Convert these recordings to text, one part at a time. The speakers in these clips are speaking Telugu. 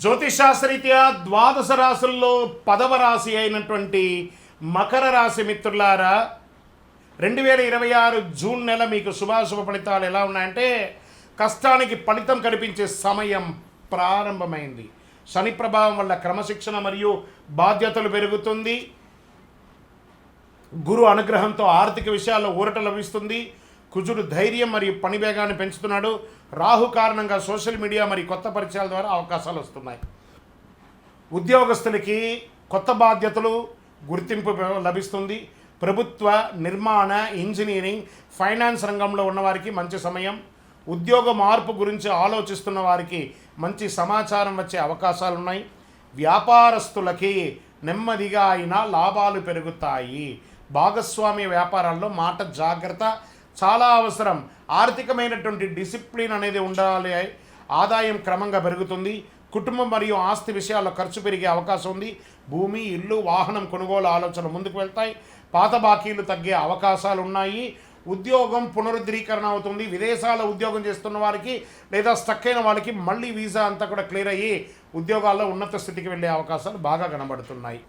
జ్యోతిషాస్త్రరీత్యా ద్వాదశ రాశుల్లో 10వ రాశి అయినటువంటి మకర రాశి మిత్రులారా, 2026 జూన్ నెల మీకు శుభాశుభ ఫలితాలు ఎలా ఉన్నాయంటే, కష్టానికి ఫలితం కనిపించే సమయం ప్రారంభమైంది. శని ప్రభావం వల్ల క్రమశిక్షణ మరియు బాధ్యతలు పెరుగుతుంది. గురు అనుగ్రహంతో ఆర్థిక విషయాల్లో ఊరట లభిస్తుంది. కుజుడు ధైర్యం మరియు పని వేగాన్ని పెంచుతున్నాడు. రాహు కారణంగా సోషల్ మీడియా మరియు కొత్త పరిచయాల ద్వారా అవకాశాలు వస్తున్నాయి. ఉద్యోగస్తులకి కొత్త బాధ్యతలు గుర్తింపు లభిస్తుంది. ప్రభుత్వ, నిర్మాణ, ఇంజనీరింగ్, ఫైనాన్స్ రంగంలో ఉన్నవారికి మంచి సమయం. ఉద్యోగ మార్పు గురించి ఆలోచిస్తున్న వారికి మంచి సమాచారం వచ్చే అవకాశాలు ఉన్నాయి. వ్యాపారస్తులకి నెమ్మదిగా అయినా లాభాలు పెరుగుతాయి. భాగస్వామ్య వ్యాపారాల్లో మాట జాగ్రత్త చాలా అవసరం. ఆర్థికమైనటువంటి డిసిప్లిన్ అనేది ఉండాలి. ఆదాయం క్రమంగా పెరుగుతుంది. కుటుంబం మరియు ఆస్తి విషయాల్లో ఖర్చు పెరిగే అవకాశం ఉంది. భూమి, ఇల్లు, వాహనం కొనుగోలు ఆలోచన ముందుకు వెళ్తాయి. పాత బాకీలు తగ్గే అవకాశాలు ఉన్నాయి. ఉద్యోగం పునరుద్ధరీకరణ అవుతుంది. విదేశాల ఉద్యోగం చేస్తున్న వారికి లేదా స్టక్ అయిన వాళ్ళకి మళ్ళీ వీసా అంతా కూడా క్లియర్ అయ్యి ఉద్యోగాల్లో ఉన్నత స్థితికి వెళ్ళే అవకాశాలు బాగా కనబడుతున్నాయి.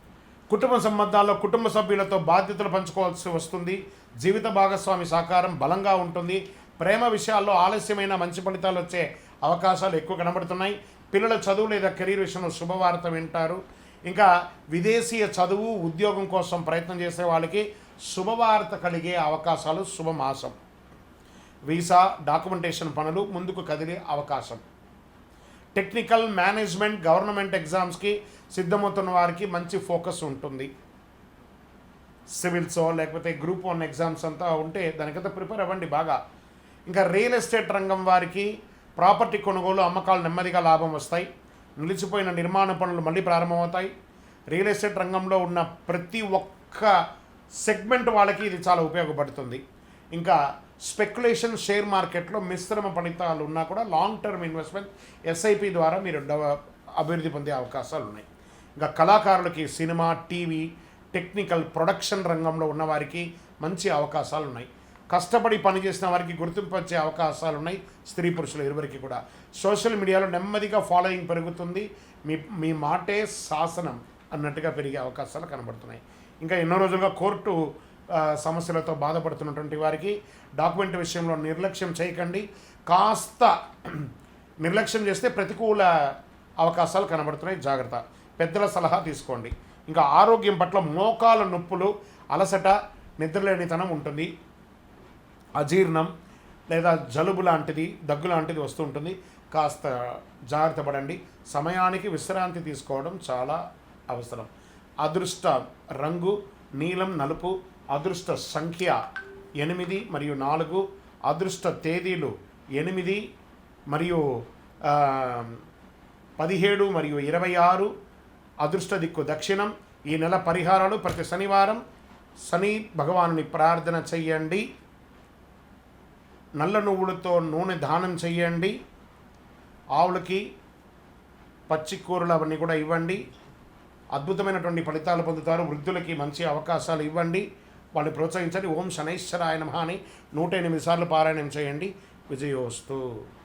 కుటుంబ సంబంధాల్లో కుటుంబ సభ్యులతో బాధ్యతలు పంచుకోవాల్సి వస్తుంది. జీవిత భాగస్వామి సహకారం బలంగా ఉంటుంది. ప్రేమ విషయాల్లో ఆలస్యమైన మంచి ఫలితాలు వచ్చే అవకాశాలు ఎక్కువ కనబడుతున్నాయి. పిల్లల చదువు లేదా కెరీర్ విషయంలో శుభవార్త వింటారు. ఇంకా విదేశీయ చదువు, ఉద్యోగం కోసం ప్రయత్నం చేసే వాళ్ళకి శుభవార్త కలిగే అవకాశాలు శుభమాసం. వీసా, డాక్యుమెంటేషన్ పనులు ముందుకు కదిలే అవకాశం. టెక్నికల్, మేనేజ్మెంట్, గవర్నమెంట్ ఎగ్జామ్స్కి సిద్ధమవుతున్న వారికి మంచి ఫోకస్ ఉంటుంది. సివిల్సో లేకపోతే గ్రూప్ 1 ఎగ్జామ్స్ అంతా ఉంటే దానికంతా ప్రిపేర్ అవ్వండి బాగా. ఇంకా రియల్ ఎస్టేట్ రంగం వారికి ప్రాపర్టీ కొనుగోలు, అమ్మకాలు నెమ్మదిగా లాభం వస్తాయి. నిలిచిపోయిన నిర్మాణ పనులు మళ్ళీ ప్రారంభమవుతాయి. రియల్ ఎస్టేట్ రంగంలో ఉన్న ప్రతి ఒక్క సెగ్మెంట్ వాళ్ళకి ఇది చాలా ఉపయోగపడుతుంది. ఇంకా స్పెక్యులేషన్, షేర్ మార్కెట్లో మిశ్రమ ఫలితాలు ఉన్నా కూడా లాంగ్ టర్మ్ ఇన్వెస్ట్మెంట్ ఎస్ఐపి ద్వారా మీరు అభివృద్ధి పొందే అవకాశాలు ఉన్నాయి. ఇంకా కళాకారులకి సినిమా, టీవీ, టెక్నికల్, ప్రొడక్షన్ రంగంలో ఉన్నవారికి మంచి అవకాశాలు ఉన్నాయి. కష్టపడి పనిచేసిన వారికి గుర్తింపు వచ్చే అవకాశాలు ఉన్నాయి. స్త్రీ పురుషులు ఇరువురికి కూడా. సోషల్ మీడియాలో నెమ్మదిగా ఫాలోయింగ్ పెరుగుతుంది. మీ మాటే శాసనం అన్నట్టుగా పెరిగే అవకాశాలు కనబడుతున్నాయి. ఇంకా ఎన్నో రోజులుగా కోర్టు సమస్యలతో బాధపడుతున్నటువంటి వారికి డాక్యుమెంట్ విషయంలో నిర్లక్ష్యం చేయకండి. కాస్త నిర్లక్ష్యం చేస్తే ప్రతికూల అవకాశాలు కనబడుతున్నాయి. జాగ్రత్త. పెద్దల సలహా తీసుకోండి. ఇంకా ఆరోగ్యం పట్ల మోకాల నొప్పులు, అలసట, నిద్రలేనితనం ఉంటుంది. అజీర్ణం లేదా జలుబు లాంటిది, దగ్గు లాంటిది వస్తూ ఉంటుంది. కాస్త జాగ్రత్త పడండి. సమయానికి విశ్రాంతి తీసుకోవడం చాలా అవసరం. అదృష్ట రంగు నీలం, నలుపు. అదృష్ట సంఖ్య 8 మరియు 4. అదృష్ట తేదీలు 8 మరియు 17 మరియు 26. అదృష్ట దిక్కు దక్షిణం. ఈ నెల పరిహారాలు: ప్రతి శనివారం శని భగవానుని ప్రార్థన చెయ్యండి. నల్ల నువ్వులతో నూనె దానం చెయ్యండి. ఆవులకి పచ్చి కూరలు అవన్నీ కూడా ఇవ్వండి. అద్భుతమైనటువంటి ఫలితాలు పొందుతారు. వృద్ధులకి మంచి అవకాశాలు ఇవ్వండి. వాళ్ళని ప్రోత్సహించండి. ఓం శనైశ్వరాయ నమః అని 108 సార్లు పారాయణం చేయండి. విజయోస్తు.